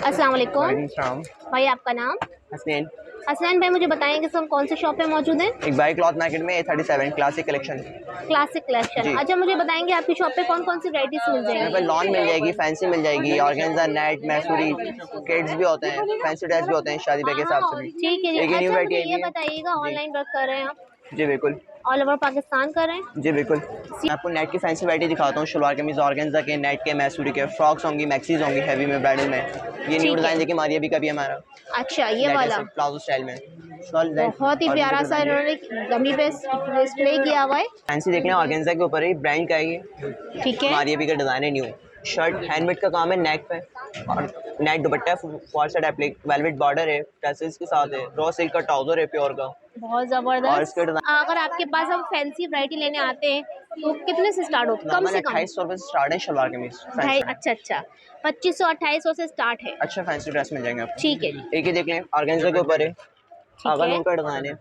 अस्सलाम वालेकुम। वालेकुम सलाम। भाई आपका नाम? हसनैन। हसनैन भाई, मुझे बताएंगे हम कौन से शॉप पे मौजूद हैं? एक बाई क्लॉथ मार्केट में A37 classic collection. Classic collection. जी। अच्छा, मुझे बताएंगे आपकी शॉप पे कौन कौन सी वैरायटीज मिल मेरे जाएंगी? पे लॉन मिल जाएगी, फैंसी मिल जाएगी, ऑर्गेन्जा, नेट, मैसूरी, किड्स भी होते हैं, फैंसी ड्रेस भी होते हैं शादी ब्याह के हिसाब से भी। ठीक है जी। एक न्यू अच्छा, वैरायटी मुझे आई ये हुई है। बताइएगा, जी ऑनलाइन वर्क कर रहे हैं आप? जी बिल्कुल। ऑल ओवर पाकिस्तान कर रहे हैं? जी बिल्कुल। मैं आपको नेट की फैंसी वैरायटी दिखाता हूँ। शलवार कमीज ऑर्गेन्जा के, नेट के, मैसूरी के, फ्रॉक्स होंगी, मैक्सीज होंगी हैवी में, ब्राइडल में। ये न्यू ठीक है। डिज़ाइन देखिए मारिया भी का भी हमारा अच्छा, ये वाला लेटेस्ट प्लाजो स्टाइल में शॉल डिज़ाइन बहुत ही ऑर्गेन्जा प्यारा का सा डिज़ाइन इन्होंने गमी पे डिस्प्ले किया हुआ है। फैंसी देख लें। ऑर्गेन्जा के ऊपर ही ब्रांड का है ये। ठीक है। मारिया भी का डिज़ाइन है न्यू। शर्ट हैंडमेड का काम है, नेक पे और नेट दुपट्टा है, fall side applique, velvet border है, टैसल्स के साथ है, रॉ सिल्क का ट्राउजर है प्योर का। बहुत और इसके जबरदस्त। डिज़ाइन अगर आपके पास हम फैंसी वैरायटी लेने आते हैं तो कितने से स्टार्ट होते, कम नॉर्मल से कम? 2800 रुपये से स्टार्ट है शलवार कमीज ढाई? फैंसी। अच्छा अच्छा, 2500 2800 से स्टार्ट है। अच्छा फैंसी ड्रेस मिल जाएंगे आपको। ठीक है जी। एक ही देख लें, ऑर्गेन्जा के ऊपर है, ठीक आगा है। नूर का डिज़ाइन है।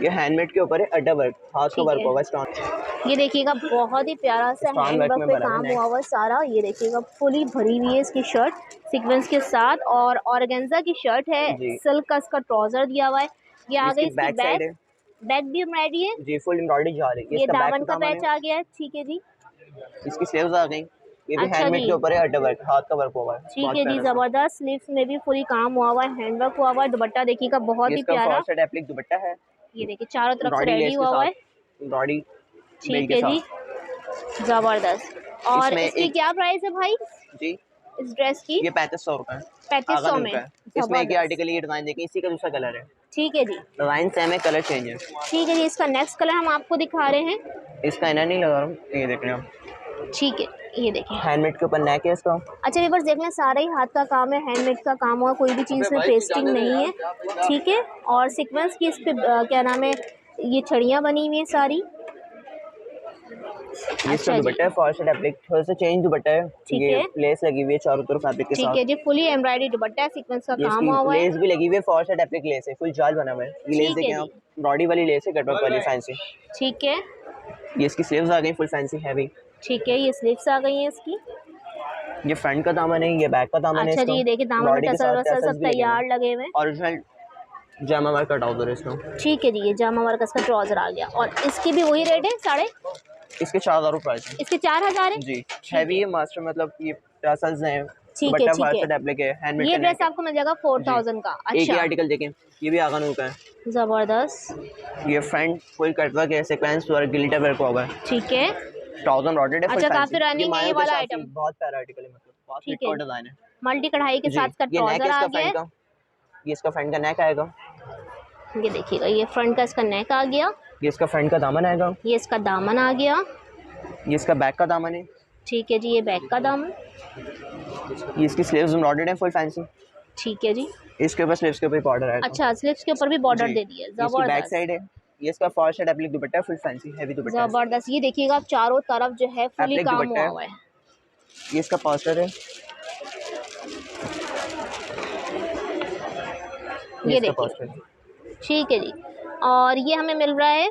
ये हैंडमेड के ऊपर है, अड्डा वर्क, हाथ का ठीक वर्क है। होगा, स्टोन ये देखिएगा, बहुत ही प्यारा सा स्टोन हैंड वर्क वर्क में पे बना हुआ काम है हुआ नेक। हुआ है सारा। ये देखिएगा, फुली भरी हुई है इसकी शर्ट सीक्वेंस के साथ, और ऑर्गेन्जा की शर्ट है, जी। सिल्क का इसका ट्राउजर दिया हुआ है। ये आगे इसकी इसकी बैक साइड बैक, है। बैक भी रेडी है। जी फुल एम्ब्रॉयडरी जा रही है, ये ये इसका बैक दामन का का दामन पैच है। आ गया है। ठीक है जी। इसकी स्लीव्स आ गई। ये भी अच्छा हैंडमेड जी। के ऊपर है, अड्डा वर्क, हाथ का वर्क हुआ है, ठीक बहुत है जी, प्यारा सा। जबरदस्त। स्लीव्स में भी फुली काम हुआ हुआ है, हैंड वर्क हुआ हुआ है। दुपट्टा देखिएगा, ये बहुत ही इसका प्यारा। फॉर साइड एप्लिक दुपट्टा है, ये देखिए, चारों तरफ से एम्ब्रॉयडरी रेडी लेस के हुआ हुआ साथ, है। एम्ब्रॉयडरी बेल ठीक के है जी, साथ। जबरदस्त। और इसमें इसकी एक क्या प्राइस है भाई, जी इस ड्रेस की? ये 3500 रुपये है, आगा 3500 नूर में। का है। इसमें एक ही जबरदस्त। आर्टिकल ये डिज़ाइन देखिए, इसी का दूसरा कलर है, ठीक है जी। डिज़ाइन सेम है, कलर चेंज है। ठीक है जी, इसका नेक्स्ट कलर हम आपको दिखा रहे हैं। इसका इनर नहीं लगा रहा हूँ, ये देख रहे हैं आप, ठीक है, ये देखिए। हैंडमेड के ऊपर नेक है इसका। अच्छा व्यूअर्स, देख लें, सारा ही हाथ का काम है, हैंडमेड का काम हुआ, कोई भी चीज़ में पेस्टिंग नहीं है। ठीक है। और सीक्वेंस की इस पे क्या नाम है, ये छड़ियाँ बनी हुई हैं सारी। ये इसका अच्छा जी। दुपट्टा है, फॉर साइड एप्लिक, थोड़ा सा चेंज दुपट्टा है। ठीक ये है। लेस लगी हुई है चारों तरफ फैब्रिक के ठीक साथ। है जी, फुली एम्ब्रॉयडरी दुपट्टा है, सीक्वेंस का ये काम इसकी हुआ हुआ है। लेस भी लगी हुई है, फॉर साइड एप्लिक लेस है, फुल जाल बना हुआ है। ये लेस ठीक है देखें जी। आप, बॉडी वाली लेस है, कटवर्क वाली फैंसी। ठीक है। ये इसकी स्लीव्स आ गई फुल फैंसी हैवी। ठीक है, ये स्लीव्स आ गई हैं इसकी। ये फ्रंट का दामन है, ये बैक का दामन है अच्छा इसका, जी, ये देखिए, दामन में बॉडी के टसल साथ वसल टैसल्स सब भी लगे हुए तैयार हैं, लगे हुए हैं। Original Jama work cut out है इसका। ठीक है जी, ये जामा वर्क इसका ट्राउजर आ गया, और इसकी भी वही रेट है, साढ़े? इसके 4000 रुपये प्राइस है। इसके 4000 है। जी हैवी है मास्टर, मतलब ये टैसल्स हैं, ठीक है। दुपट्टा ठीक फॉर है, साइड एप्लिक है, हैंडमेड ये का ड्रेस नेक है। आपको मिल जाएगा जी 4000 का। एक ही अच्छा, आर्टिकल देखें, ये भी आगा नूर का है। जबरदस्त। ये फ्रंट फुल कटवर्क है, सीक्वेंस वर्क, ग्लिटर वर्क होगा है, ठीक है। 1000 है, फुल अच्छा, फैंसी। काफी ये रनिंग है ये मायो के वाला साथ ही आइटम। बहुत प्यारा आर्टिकल है, मतलब बहुत ठीक हिट है और जी, डिजाइन है। मल्टी कढ़ाई के जी साथ इसका ये नेक है ट्राउजर आ इसका गया फ्रंट है। का, ये इसका फ्रंट का नेक आएगा, ये देखिएगा, ये फ्रंट का इसका नेक आ गया। ये इसका फ्रंट का दामन आएगा, ये इसका दामन आ गया। ये इसका बैक का दामन है, ठीक है जी, ये बैक का दामन। ये इसकी स्लीव्स एम्ब्रॉयडर्ड है फुल फैंसी। ठीक है जी। इसके ऊपर स्लीव्स के ऊपर बॉर्डर आएगा। अच्छा, स्लीव्स के ऊपर भी बॉर्डर जी दे दिया, ये इसकी बैक साइड जबरदस्त। है, ये इसका फॉर साइड एप्लिक दुपट्टा है, फुल फैंसी हैवी दुपट्टा है, जबरदस्त, ये देखिएगा, चारों तरफ जो है फुली एप्लिक काम दुपट्टा हुआ है। हुआ है। ये इसका पोस्टर है, ये इसका देखिए। पोस्टर है। ठीक है जी। और ये हमें मिल रहा है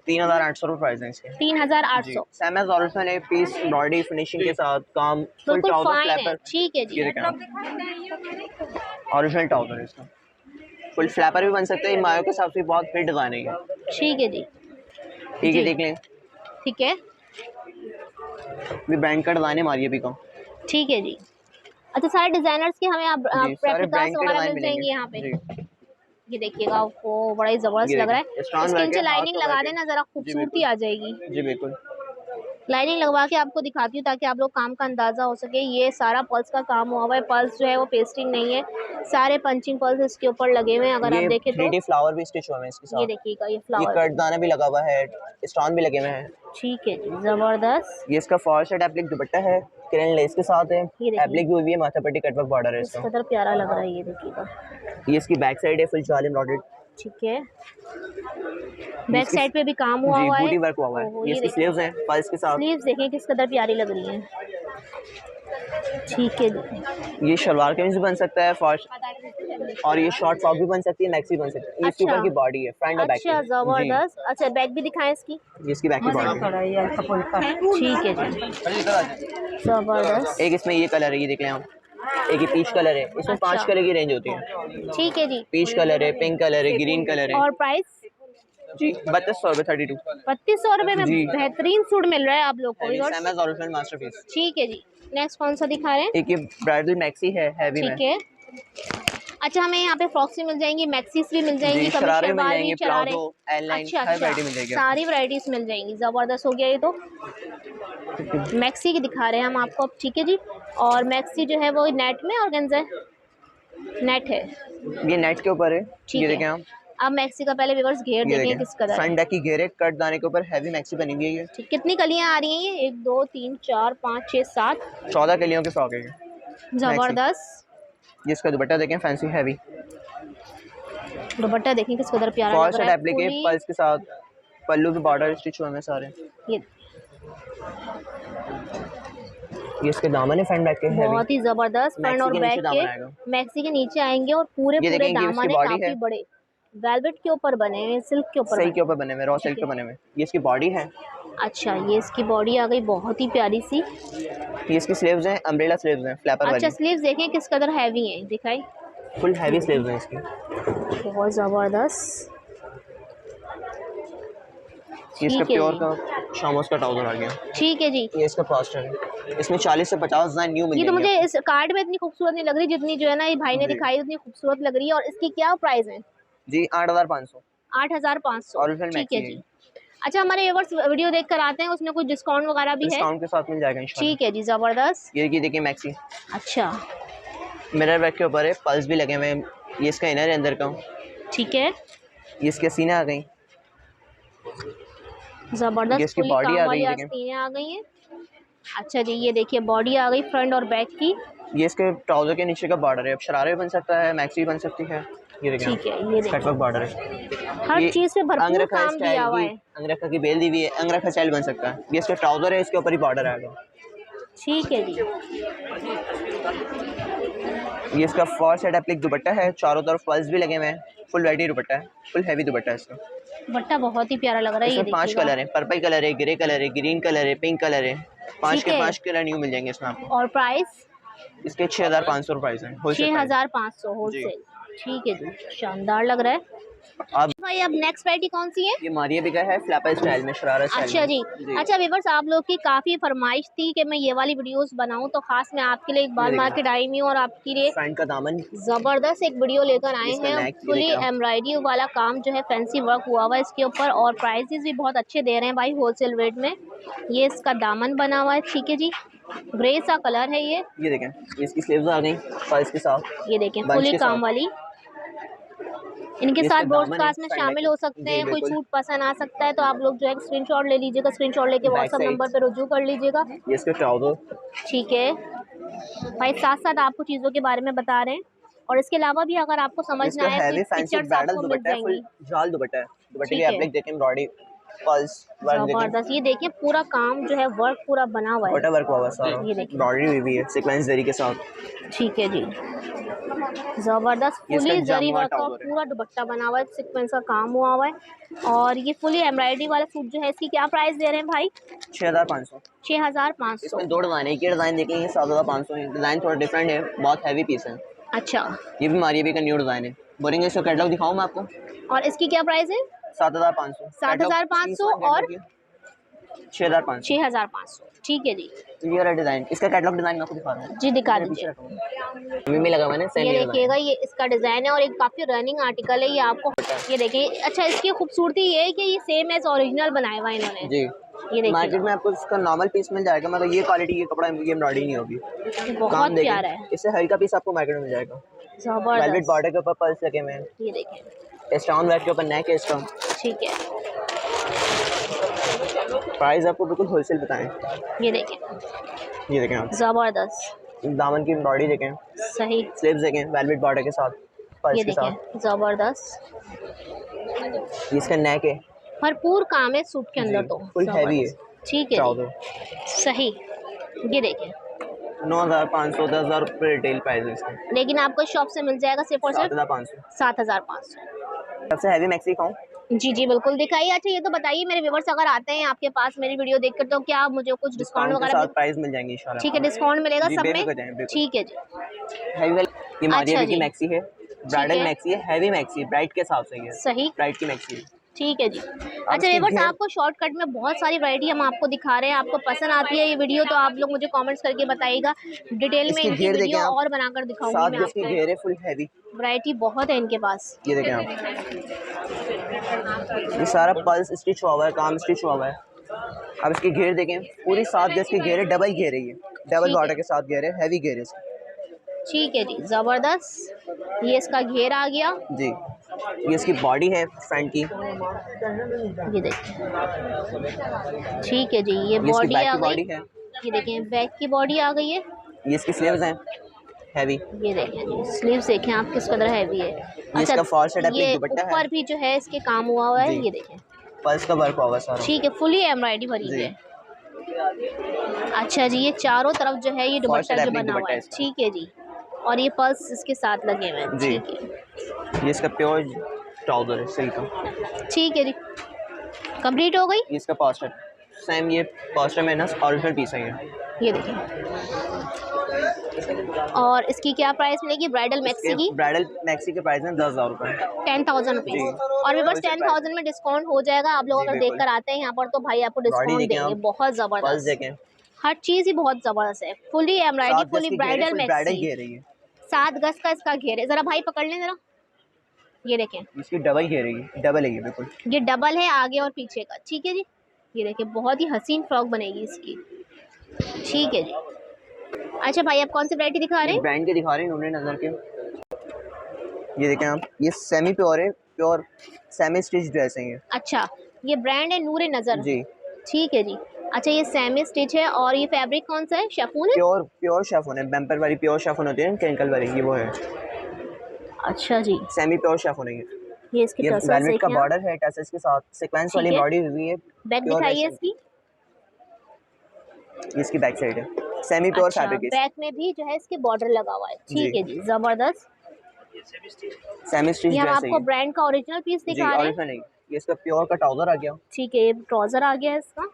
3800 रुपये प्राइस है इसके। 3800। जी सेम एज ओरिजिनल है, पीस एम्ब्रॉयडरी फिनिशिंग के साथ काम, फुल बिल्कुल ट्राउजर फाइन है। फ्लैपर। ठीक है जी। ये देखें आप, ओरिजिनल ट्राउजर है इसका, फुल फ्लैपर भी बन सकते हैं, मायो के साथ भी बहुत फिट डिजाइन है ये। ठीक है जी। ठीक है जी। देख लें, ठीक है। भी ब्रांड का डिजाइन है मारिया भी का। ठीक है जी। अच्छा, सारे डिजाइनर्स के हमें आप जी सारे रेप्लिकास ब्रांड के वगैरह डिजाइन मिल जाएंगे मिलेंगे। यहाँ पे। जी ये देखिएगा, वो बड़ा ही जबरदस्त ये लग रहा देखिए है। स्टोन इसके वर्क नीचे है, हाथ लाइनिंग का लगा वर्क है। देना, जरा जी खूबसूरती बिल्कुल, आ जाएगी। जी बिल्कुल। लाइनिंग लगवा के आपको दिखाती हूँ ताकि आप लोग काम का अंदाजा हो सके। ये सारा पल्स का काम हुआ हुआ है, पल्स जो है वो पेस्टिंग नहीं है, सारे पंचिंग पल्स इसके ऊपर लगे हुए हैं, अगर आप ये देखें तो। 3D फ्लावर भी स्टिच हुए हैं इसके ये साथ, देखिएगा, ये ये फ्लावर। कर्दाना भी लगा हुआ है, स्टोन भी लगे हुए हैं। ठीक है जी, जबरदस्त। ये इसका फॉर साइड एप्लिक दुपट्टा है, क्रेन लेस के साथ है, ये देखिए, एप्लिक भी हुई है, माथा पट्टी कटवर्क बॉर्डर है किस इसका। कदर प्यारा लग रहा है, ये देखिएगा। ये इसकी बैक साइड है, फुल जाल एम्ब्रॉयडर्ड। ठीक है, बैक साइड पे भी काम हुआ जी हुआ है। बूटी वर्क हुआ हुआ है। ओहो, ये ये इसकी देखिए, स्लीव्स हैं पल्स के साथ। स्लीव्स देखें किस कदर प्यारी लग रही हैं। ठीक है जी। ये शलवार कमीज भी बन सकता है, फॉर और ये शॉर्ट फ्रॉक भी बन सकती है, मैक्सी बन सकती है। ये इसके अच्छा। ऊपर की बॉडी है, फ्रंट और बैक अच्छा की। जबरदस्त। अच्छा बैक भी दिखाएं इसकी। ये इसकी बैक की बॉडी है। ठीक है जी, जबरदस्त। एक इसमें ये कलर है, ये देख लें आप। एक ये पीच कलर है, इसमें 5 अच्छा कलर की रेंज होती है। ठीक है जी। पीच कलर है, पिंक कलर है, ग्रीन कलर है। और प्राइस? जी 3200 रुपये 32। 3200 रुपये में जी। बेहतरीन सूट मिल रहा है आप लोग को। Sam's original masterpiece. ठीक है जी। नेक्स्ट कौन सा दिखा रहे हैं? एक ये ब्राइडल मैक्सी है, हैवी में। ठीक है। अच्छा हमें यहाँ पे फ्रॉक्स भी मिल जाएंगी, मैक्सीज भी मिल जाएंगी, जी, कभी शरारे मिल शलवार भी, जाएंगे, शरारे। प्लाजो, एल लाइन, अच्छा हर अच्छा, वैरायटी मिल जाएगी सारी वैरायटीज मिल जाएंगी। जबरदस्त हो गया ये तो। आपको। मैक्सी की दिखा रहे हैं हम आपको अब। ठीक है जी। और मैक्सी जो है वो नेट में ऑर्गेन्जा नेट है। ये नेट के ऊपर है, ठीक ये है। देखें आप। अब मैक्सी का पहले व्यूअर्स घेर ये देखें देखें किस कदर है। फ्रंट बैक की घेरे कट दाने के ऊपर हैवी मैक्सी बनी हुई है ये। ठीक, कितनी कलियां आ रही हैं ये? 1 2 3 4 5 6 7। 14 कलियों के फ्रॉक है ये। जबरदस्त। ये इसका दुपट्टा देखें, फैंसी हैवी। दुपट्टा देखें किस कदर प्यारा फॉल लग सेट रहा है। एप्लीके फुली पल्स के साथ, पल्लू पे बॉर्डर स्टिच हुए हैं सारे। ये ये इसके दामन है फ्रंट बैक के हैवी। बहुत ही जबरदस्त फ्रंट मैक्सी और के बैक नीचे के। दामन आएगा। मैक्सी के नीचे आएंगे और पूरे ये पूरे देखें, ये दामन इसकी है, बॉडी काफी है। बड़े। वेलवेट के ऊपर बने हैं, सिल्क के ऊपर सही बने के ऊपर बने हुए, रॉ सिल्क ठीक पे है। बने हुए। ये इसकी बॉडी है। अच्छा ये इसकी बॉडी आ गई बहुत ही प्यारी सी। ये इसकी स्लीव्स हैं, अम्ब्रेला स्लीव्स हैं, फ्लैपर अच्छा वाली। स्लीव्स देखें किस कदर हैवी है, दिखाई। फुल हैवी स्लीव्स हैं इसकी। बहुत जबरदस्त। ये इसका ठीक है प्योर जी। का शामोस का ट्राउजर आ गया। ठीक है जी। ये इसका कॉस्ट है। इसमें 40 से 50 डिजाइन न्यू मिल ये तो जाएंगे मुझे आपको। इस कार्ड में इतनी खूबसूरत नहीं लग रही जितनी जो है ना ये भाई ने जी। दिखाई उतनी खूबसूरत लग रही है। और इसकी क्या प्राइस है? जी 8500। 8500। ओरिजिनल ठीक है मैक्सी जी। है। अच्छा हमारे व्यूअर्स वीडियो देख कर आते हैं, उसमें कुछ डिस्काउंट वगैरह भी है? डिस्काउंट के साथ मिल जाएगा इंशाल्लाह। ठीक है जी, जबरदस्त। ये देखिए मैक्सी अच्छा मिरर वर्क के ऊपर है, पल्स भी लगे हुए हैं। ये इसका इनर है अंदर का। ठीक है, ये इसके सीने आ गई। ये जबरदस्त इसकी फुली बॉडी काम आ वाली गई, देखें। आस्तीनें आ गई हैं। अच्छा जी, ये देखिए बॉडी आ गई फ्रंट और बैक की। ये इसके ट्राउजर के नीचे का बॉर्डर है। अब शरारे भी बन सकता है, मैक्सी भी बन सकती है। ये देखें ठीक है, ये कटवर्क देखिए बॉर्डर है। हर ये चीज पे भरपूर अंगरखा काम स्टाइल दिया हुआ की, है। अंगरखा की बेल दी हुई है, अंगरखा स्टाइल बन सकता है। ये इसका ट्राउजर है, इसके ऊपर ही बॉर्डर आएगा। ठीक है जी। ये इसका फॉल सेट एप्लिक दुपट्टा है, चारों तरफ पल्स भी लगे हुए हैं। फुल वैरायटी दुपट्टा है, फुल हैवी दुपट्टा है इसका। दुपट्टा बहुत ही प्यारा लग रहा है, ये इसमें 5 देखिएगा। कलर है, पर्पल कलर है, ग्रे कलर है, ग्रीन कलर है, पिंक कलर है। 5 ठीक के है। 5 कलर न्यू मिल जाएंगे इसमें आपको। और प्राइस? इसके 6500 प्राइस है, होलसेल प्राइस। 6500 होलसेल। ठीक है जी, शानदार लग रहा है। अब भाई अब नेक्स्ट वैरायटी कौन सी है? ये मारिया बिका है फ्लैपर स्टाइल में, शरारा स्टाइल अच्छा में। जी। अच्छा व्यूअर्स, आप लोग की काफी फरमाइश थी कि मैं ये वाली वीडियोस बनाऊं, तो खास मैं आपके लिए इकबाल देखिए। मार्केट आई हुई हूं और आपके लिए फ्रंट का दामन, जबरदस्त एक वीडियो लेकर आए इसका हैं। नेक, ये फुली देखिए आप। एम्ब्रॉयडरी वाला काम जो है, फैंसी वर्क हुआ हुआ है इसके ऊपर और प्राइसेस भी बहुत अच्छे दे रहे हैं भाई, होलसेल रेट में। ये इसका दामन बना हुआ है, ठीक है जी, ग्रे सा कलर है ये। ये देखें, ये इसकी स्लीव्स आ गई पल्स के साथ। ये देखें बंच फुली के काम साथ। वाली। इनके ये साथ इसका दामन है, ब्रॉडकास्ट में फ्रंट बैक। शामिल हो सकते जी हैं। कोई बिल्कुल। सूट पसंद आ सकता है तो आप लोग जो है स्क्रीनशॉट ले लीजिएगा, स्क्रीनशॉट लेके बैक व्हाट्सएप साइड, नंबर पे रुजू कर लीजिएगा। ये इसका ट्राउजर। ठीक है भाई, साथ साथ आपको चीज़ों के बारे में बता रहे हैं और इसके अलावा भी अगर आपको समझ ना इसका आए तो हैवी फैंसी पिक्चर्स ब्राइडल आपको मिल दुपट्टा है, फुल जाएंगी। जाल दुपट्टा है। दुपट्टे की ठीक है, एप्लिक देखें, एम्ब्रॉयडरी, पल्स वर्क देखें, जबरदस्त। ये देखिए पूरा काम जो है वर्क पूरा बना हुआ है। दुपट्टा वर्क हुआ हुआ है सारा, ये देखिए। एम्ब्रॉयडरी हुई भी है सीक्वेंस जरी के साथ। ठीक है जी, जबरदस्त ये इसका फुली जरी जामुआ वर्क का ट्राउजर है। पूरा दुपट्टा बना हुआ है, सीक्वेंस का काम हुआ हुआ है। और ये फुली एम्ब्रॉयडरी वाला सूट जो है, इसकी क्या प्राइस दे रहे हैं भाई? 6500। 6500। इसमें 2 डिज़ाइन है, एक ही डिज़ाइन देखेंगे 7500 है। डिज़ाइन थोड़ा डिफरेंट है, बहुत हैवी पीस है। अच्छा, ये भी मारिया भी का न्यू डिज़ाइन है। बोलेंगे इसका कैटलॉग दिखाऊं मैं आपको? और इसकी क्या प्राइस है? 7500। 7500 और 6500। 6500। ठीक है जी, ये वाला डिज़ाइन, इसका कैटलॉग डिज़ाइन मैं आपको दिखा रहा हूँ। जी दिखा मेरे दीजिए। पीछे रखा हुआ है, लगा मैंने सेम ये डिज़ाइन। देखिएगा, ये इसका डिजाइन है और एक काफी रनिंग आर्टिकल है ये आपको। ये देखिए, अच्छा इसकी खूबसूरती ये है कि ये सेम एज ओरिजिनल बनाया हुआ है इन्होंने। जी। ये देखिए मार्केट में आपको इसका नॉर्मल पीस मिल जाएगा, मगर ये क्वालिटी, ये कपड़ा, ये एम्ब्रॉयडरी नहीं होगी। बहुत काम प्यारा है, देखें, इससे हल्का पीस आपको मार्केट में मिल जाएगा। वेलवेट जबरदस्त। बॉर्डर के ऊपर पल्स लगे हुए हैं। ये देखिए, स्टोन वर्क के ऊपर नेक है इसका। ठीक है, प्राइस आपको बिल्कुल होलसेल बताएं। ये देखिए, ये देखें आप, जबरदस्त, दामन की एम्ब्रॉयडरी देखें, सही। स्लीव्स देखें वेलवेट बॉर्डर के साथ, पल्स ये के साथ। देखिए, जबरदस्त, ये इसका नेक है, भरपूर काम है सूट के अंदर जी, तो फुल हैवी है। ठीक है जी, ट्राउजर, सही। ये देखिए, 9,500 10,000 रुपये रिटेल प्राइस है इसका। लेकिन आपको शॉप से मिल जाएगा सिर्फ और सिर्फ 7,500। 7,500। सबसे हैवी मैक्सी दिखाऊं? जी जी बिल्कुल दिखाइए। अच्छा ये तो बताइए मेरे व्यूवर्स अगर आते हैं आपके पास मेरी वीडियो देखकर तो क्या आप मुझे कुछ डिस्काउंट डिस्काउंट के वगैरह साथ प्राइस मिल जाएंगे इंशाल्लाह। ठीक है, डिस्काउंट मिलेगा जी सब में? बेफिक्र जाएं, बिल्कुल। ठीक है जी। हैवी वाली ये मारिया अच्छा की जी, मैक्सी है, ब्राइडल मैक्सी है, हैवी मैक्सी है, ब्राइड के हिसाब से ये सही, ब्राइड की मैक्सी है। ठीक है जी। अच्छा इसकी व्यूअर्स घेर आपको शॉर्टकट में बहुत सारी वैरायटी हम आपको दिखा रहे हैं, आपको पसंद आती है ये वीडियो तो आप लोग मुझे कमेंट्स करके बताइएगा, डिटेल में इसकी इनकी घेर देखें वीडियो आप, और बनाकर दिखाऊंगी 7 मैं गज की आपको। घेर है, फुल हैवी। वैरायटी बहुत है इनके पास। ये देखें आप, ये सारा पल्स स्टिच हुआ हुआ है, काम स्टिच हुआ हुआ है। अब इसकी घेर देखें, पूरी 7 गज की घेर है, डबल घेर है, ये डबल बॉर्डर के साथ घेर है, हैवी घेर है इसकी। ठीक है जी, जबरदस्त। ये इसका घेर आ गया जी। ये इसकी बॉडी है फ्रंट की, ये देखिए। ठीक है जी, ये इसकी बॉडी बैक आ की बॉडी गई। है, ये देखें बैक की बॉडी आ गई है। ये इसकी स्लीव्स हैं हैवी। ये देखें जी, स्लीव्स देखें आप किस कदर हैवी है। ये इसका फॉल साइड एप्लिक ये दुपट्टा है ऊपर भी जो है इसके काम हुआ हुआ है, जी। ये देखें। पल्स का वर्क होगा सारा। ठीक है, फुली एम्ब्रॉयडरी भरी जी। है। अच्छा जी, ये चारों तरफ जो है ये दुपट्टा साइड जो एप्लिक बना हुआ दुपट्टा है, है इसका। ठीक है जी। और ये पर्स इसके साथ लगे हुए हैं, जी। ठीक है। ये इसका प्योर ट्राउजर है सिल्क का। ठीक है जी, कंप्लीट हो गई। ये इसका पोस्टर सेम, ये पोस्टर में ना ओरिजिनल पीस है ये देखिए। और इसकी क्या प्राइस मिलेगी ब्राइडल मैक्सी की? ब्राइडल मैक्सी के प्राइस है 10,000 रुपये। 10,000 रुपीज। और बस 10,000 में डिस्काउंट हो जाएगा। आप लोग अगर देख कर आते हैं यहाँ पर तो भाई आपको डिस्काउंट देंगे, बहुत जबरदस्त। हर चीज ही बहुत जबरदस्त है, fully embroidery, fully bridal maxi. 7 गज का इसका घेर है, जरा भाई पकड़ लें जरा। ये देखें, इसकी डबल घेर है, डबल है ये बिल्कुल। ये डबल है आगे और पीछे का, ठीक है जी। ये देखिए बहुत ही हसीन फ्रॉक बनेगी इसकी, ठीक है जी। अच्छा भाई आप कौन सी वैरायटी दिखा रहे हैं? ब्रांड के दिखा रहे हैं नूरे नजर के। ये देखें आप, ये सेमी प्योर है, प्योर सेमी स्टिच ड्रेस है ये। अच्छा, ये ब्रांड है नूरे नजर जी, ठीक है जी। अच्छा ये सेमी स्टिच है और ये फैब्रिक कौन सा है? शिफॉन है? प्योर शिफॉन है, बेम्पर वाली प्योर शिफॉन होती है ना, क्रिंकल वाली, ये वो है। अच्छा जी, सेमी प्योर शिफॉन है ये इसकी टसल्स वेलवेट का देखिए। बॉर्डर है, टसल्स के साथ सीक्वेंस वाली बॉडी हुई है। बैक दिखाइए इसकी। इसकी बैक साइड है, सेमी प्योर फैब्रिक है। बैक में भी जो है इसके बॉर्डर लगा हुआ है, ठीक है जी, जबरदस्त। सेमी स्टिच ये हम ड्रेस है आपको ब्रांड का ओरिजिनल पीस दिखा रहे हैं। ओरिजिनल है ये, इसका प्योर का ट्राउजर आ गया। ठीक है, ये ट्राउजर आ गया है इसका।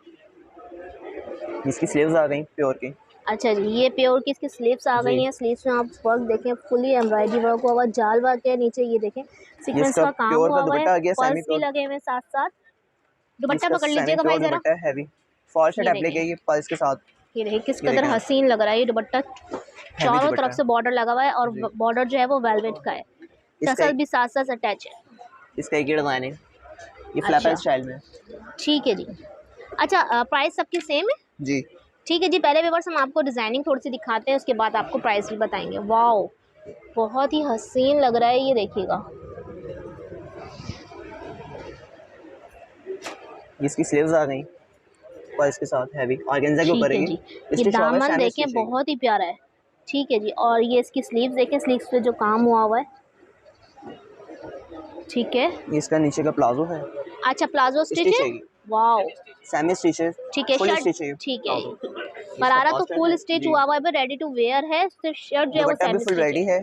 इसकी स्लीव्स आ गई प्योर की। अच्छा जी, ये प्योर की इसकी स्लीव्स आ गई हैं। स्लीव्स में आप वर्क देखें, फुली एम्ब्रॉयडरी वर्क हुआ, जाल वर्क है नीचे, ये देखें सीक्वेंस का काम हुआ हुआ है, पर्स भी लगे हुए साथ साथ। दुपट्टा पकड़ लीजिएगा भाई जरा। दुपट्टा हैवी फॉल साइड एप्लिक है ये पर्स के साथ। ये देखिए किस कदर हसीन लग रहा है ये दुपट्टा, चारों तरफ से बॉर्डर लगा हुआ है और बॉर्डर जो है वो वेलवेट का है, टसल भी साथ साथ अटैच है। इसका एक ही डिजाइन है, ये फ्लैपर स्टाइल में, ठीक है जी। अच्छा प्राइस सबकी सेम है जी? ठीक है जी। पहले व्यूअर्स हम आपको डिजाइनिंग थोड़ी सी दिखाते हैं, उसके बाद आपको प्राइस भी बताएंगे। वाओ बहुत ही हसीन लग रहा है, ये देखिएगा। इसकी स्लीव्स आ गई पर्स के साथ, हैवी ऑर्गेन्जा के ऊपर है ये दामन देखें बहुत ही प्यारा है, ठीक है जी। और ये इसकी स्लीव्स देखें, स्लीव्स पे जो काम हुआ हुआ है, ठीक है। इसका नीचे का प्लाजो है। अच्छा प्लाजो स्टिच है, वाओ सेमी स्टिच है, ठीक है। शर्ट ठीक है, गरारा तो फुल स्टिच हुआ हुआ है, रेडी टू वेयर है। सिर्फ शर्ट जो है वो सेमी फुल रेडी है,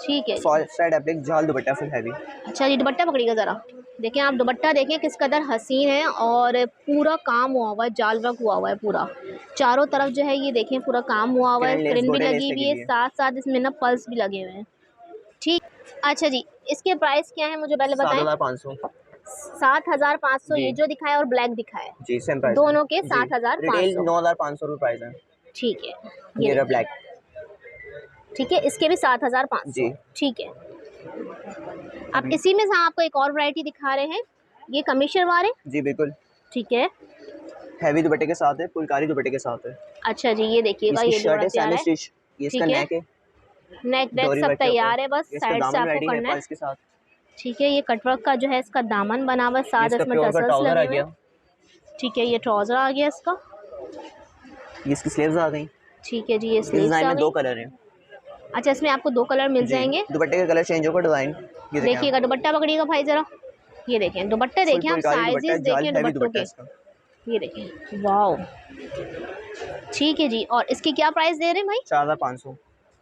ठीक है। फॉल साइड एप्लिक जाल दुपट्टा फुल हैवी। अच्छा ये दुपट्टा पकड़िएगा जरा, देखें आप दुपट्टा देखें किस कदर हसीन है और पूरा काम हुआ हुआ है, जाल वर्क हुआ हुआ है पूरा चारों तरफ जो है, ये देखें पूरा काम हुआ हुआ है, स्क्रीन भी लगी हुई है, साथ साथ इसमें ना पल्स भी लगे हुए हैं, ठीक। अच्छा जी इसके प्राइस क्या है मुझे पहले बताएं। 7,500। 7,500 ये जो दिखाया और ब्लैक दिखाया जी, सेम प्राइस दोनों के 7,500। 9,500 प्राइस है, ठीक है। ये रहा ब्लैक, ठीक है, इसके भी 7,500 जी, ठीक है। अब इसी में से आपको एक और वैरायटी दिखा रहे हैं, ये कमीशन वाले, जी बिल्कुल, ठीक है। हैवी दुपट्टे के साथ है, फुलकारी दुपट्टे के साथ है। अच्छा जी ये देखिएगा, ये शर्ट है सेमी स्टिच, ये इसका नेक है, नेक डेक सब तैयार है, बस साइड से आपको करना है इसके साथ, ठीक है। ये कटवर्क का जो है इसका दामन बना हुआ, साथ इसमें टसल्स लगे हुए, ठीक है। ये ट्राउजर आ गया इसका, ये इसकी स्लीव्स आ गई, ठीक है जी। ये स्लीव्स डिजाइन आ में गई, 2 कलर हैं। अच्छा इसमें आपको 2 कलर मिल जाएंगे, दुपट्टे का कलर चेंज होगा, डिजाइन देखिएगा। दुपट्टा पकड़िएगा भाई जरा, ये देखें दुपट्टे देखें आप, साइजेस देखें दुपट्टों के, ये देखें वाओ ठीक है जी। और इसकी क्या प्राइस दे रहे हैं भाई? 4500।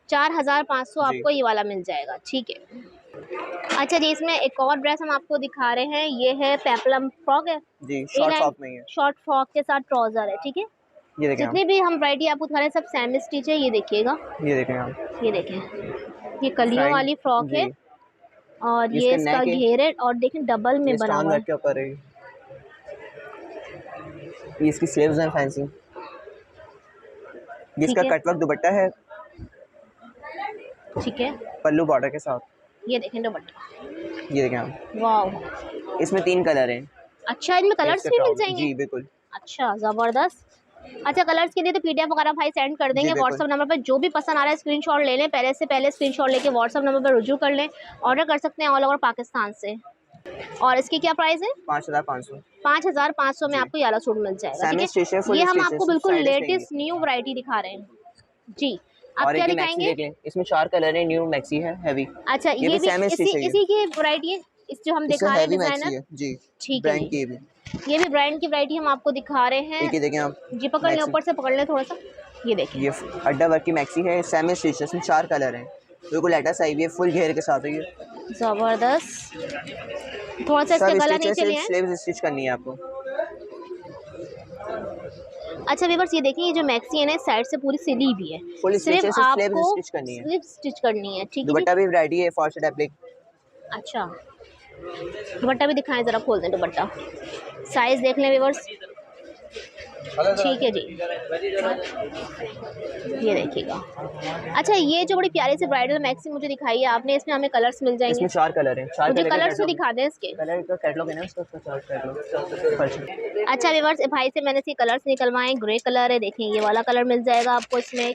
4500 आपको ये वाला मिल जाएगा। ठीक है। अच्छा जी, इसमें एक और ड्रेस हम आपको दिखा रहे हैं, ये है पेप्लम फ्रॉक है जी, शॉर्ट फ्रॉक में ही है। शॉर्ट फ्रॉक के साथ ट्राउजर है। ठीक है, ये देखें जितनी भी हम वैरायटी आपको दिखा रहे हैं सब सेमी स्टिच है। ये देखिएगा, ये देखें आप, ये देखें, ये कलियों वाली फ्रॉक है और ये इसका घेर है और देखें डबल में बना हुआ है। के ऊपर है ये, इसकी स्लीव्स हैं फैंसी, जिसका कटवर्क दुपट्टा है। ठीक है, पल्लू बॉर्डर के साथ। ये देखें दुपट्टा, ये देखें आप, वाह। इसमें 3 कलर हैं। अच्छा, इनमें कलर्स भी मिल जाएंगे? जी बिल्कुल। अच्छा, जबरदस्त। अच्छा, कलर्स के लिए तो पीडीएफ वगैरह भाई सेंड कर देंगे व्हाट्सएप नंबर पर। जो भी पसंद आ रहा है स्क्रीनशॉट ले लें, पहले से पहले स्क्रीनशॉट लेके व्हाट्सएप नंबर पर रुजू कर लें। ऑर्डर कर सकते हैं ऑल ओवर पाकिस्तान से। और इसकी क्या प्राइस है? 5500। 5500 में आपको ये वाला सूट मिल जाएगा। ठीक है, ये हम आपको बिल्कुल लेटेस्ट न्यू वैरायटी दिखा रहे हैं जी। आप क्या दिखाएंगे? इसमें 4 कलर है, न्यू मैक्सी है हैवी। अच्छा, ये भी इसी की वैरायटी है, इस जो हम दिखा रहे हैं डिजाइनर जी। ठीक है, ये भी ब्रांड की वैरायटी हम आपको दिखा रहे हैं। ये देखें आप जी, पकड़ लें, ऊपर से पकड़ लें थोड़ा सा। ये देखें, ये अड्डा वर्क की मैक्सी है, सेमी स्टिच, इसमें 4 कलर हैं, बिल्कुल लेटेस्ट आई हुई है, फुल घेर के साथ है ये, जबरदस्त। थोड़ा सा इसका गला नीचे ले आए, स्लीव्स स्टिच करनी है आपको। अच्छा व्यूअर्स, ये देखिए, ये जो मैक्सी है ना साइड से पूरी सिली हुई है, सिर्फ आपको स्लिप स्टिच करनी है। ठीक है, दुपट्टा भी वैरायटी है, फॉर्सेट एप्लिक। अच्छा, दुपट्टा भी दिखाएं जरा, खोल दें दुपट्टा, साइज देख लें व्यूअर्स। ठीक है जी, ये देखिएगा। अच्छा, ये जो बड़ी प्यारी सी ब्राइडल मैक्सी मुझे दिखाई है आपने, इसमें हमें कलर्स मिल जाएंगे? इसमें 4 कलर हैं। मुझे कलर्स तो दिखा दें इसके। कलर का कैटलॉग है ना, उसका 4 कैटलॉग। अच्छा व्यूअर्स, भाई से मैंने इसके कलर्स निकलवाए। ग्रे कलर है, देखें ये वाला कलर मिल जाएगा आपको इसमें।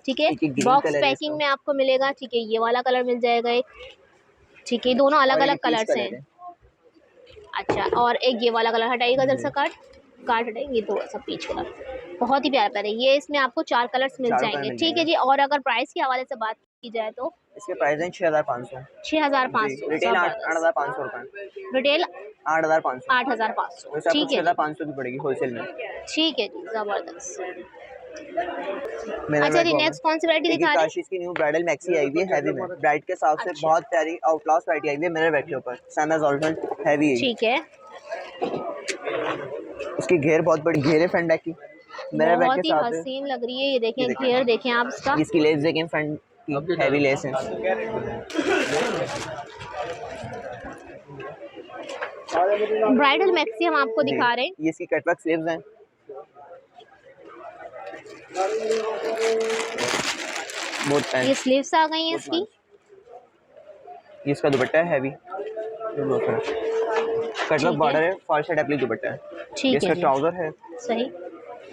ठीक है, बॉक्स पैकिंग में आपको मिलेगा। ठीक है, ये वाला कलर मिल जाएगा एक। ठीक है, दोनों अलग अलग कलर्स हैं। अच्छा, और एक ये वाला कलर हटाइएगा जरा सा, काट हटाएंगे थोड़ा सा पीच कलर, बहुत ही प्यारा प्यारा। ये इसमें आपको 4 कलर्स मिल जाएंगे। ठीक है जी। और अगर प्राइस के हवाले से बात की जाए तो इसके प्राइस हैं 6500। 6500, रिटेल 8500 रुपए, रिटेल 8500। 8500, ठीक है, 6500 की पड़ेगी होलसेल में। ठीक है जी, जबरदस्त। अच्छा जी, नेक्स्ट कौन सी वैरायटी दिखा रहे हैं? काशिश की न्यू ब्राइडल मैक्सी आई हुई है हैवी में, ब्राइड के हिसाब से बहुत प्यारी आउटलास्ट वैरायटी आई हुई है, मिरर वर्क के ऊपर, सेम एज ऑल्टरनेट हैवी है। ठीक है, इसकी घेर बहुत बड़ी घेर है फ्रंट बैक की, मिरर वर्क के साथ बहुत ही हसीन लग रही है। ये देखें घेर, देखें आप इसका, इसकी लेस देखें, फ्रंट की हैवी लेस है। ब्राइडल मैक्सी हम आपको दिखा रहे हैं। ये इसकी कटवर्क स्लीव्स हैं, ये स्लीव्स आ गई हैं इसकी। ये इसका दुपट्टा है हैवी, कटवर्क बॉर्डर है, फॉर्सेट एप्लिक दुपट्टा है। ठीक है, इसका ट्राउजर है। सही,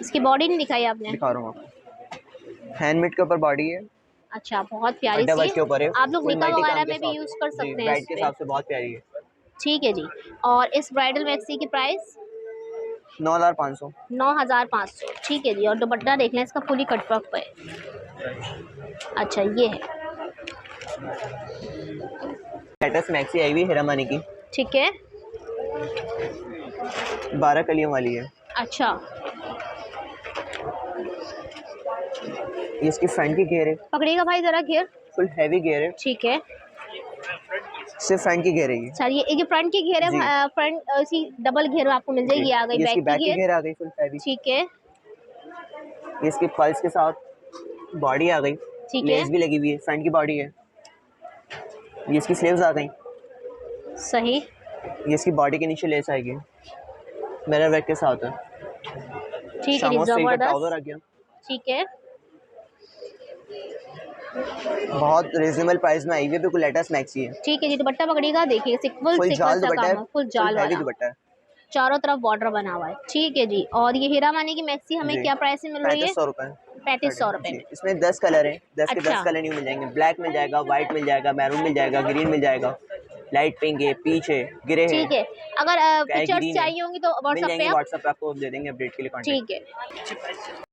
इसकी बॉडी नहीं दिखाई आपने? दिखा रहा हूँ आपको, हैंडमेड के ऊपर बॉडी है। अच्छा, बहुत प्यारी सी के ऊपर है, आप लोग निकाह वगैरह में भी यूज कर सकते हैं, ब्राइड के हिसाब से बहुत प्यारी है। ठीक है जी। और इस ब्राइडल मैक्सी की प्राइस 9500। 9500, ठीक है जी। और दुपट्टा देख लें इसका, फुली कटवर्क पे। अच्छा, ये है लेटेस्ट मैक्सी आई हुई है हिरामानी की। ठीक है, 12 कलियों वाली है। अच्छा, ये इसकी फ्रंट की घेर है, पकड़िएगा भाई जरा घेर, फुल हैवी घेर है। ठीक है, सिर्फ फ्रंट की घेर है ये। सर ये फ्रंट की घेर है, फ्रंट इसी डबल घेर आपको मिल जाएगी। आ गई बैक की घेर आ गई फुल हैवी। ठीक है, ये इसकी पल्स के साथ बॉडी आ गई, लेस भी लगी हुई है, फ्रंट की बॉडी है। ये इसकी स्लीव्स आ गई, सही। ये इसकी बॉडी के नीचे लेस आएगी, मिरर वर्क के साथ है। ठीक है, जबरदस्त। ठीक है, बहुत रीजनेबल प्राइस में आई हुई है, बिल्कुल लेटेस्ट मैक्सी है। ठीक है जी। दुपट्टा पकड़िएगा, देखिए फुल जाल दुपट्टा है, फुल जाल वाला दुपट्टा है, चारों तरफ बॉर्डर बना हुआ है। ठीक है जी। और ये हीरामानी की मैक्सी हमें क्या प्राइस में मिल रही है? 3500 रुपए। 3500 रुपए। इसमें 10 कलर हैं, 10 के 10 कलर न्यू मिल जाएंगे। ब्लैक मिल जाएगा, व्हाइट मिल जाएगा, मैरून मिल जाएगा, ग्रीन मिल जाएगा, लाइट पिंक है, पीच है, ग्रे है। ठीक है, अगर पिक्चर्स चाहिए होंगी तो व्हाट्सएप पे आपको दे देंगे अपडेट के लिए। ठीक है।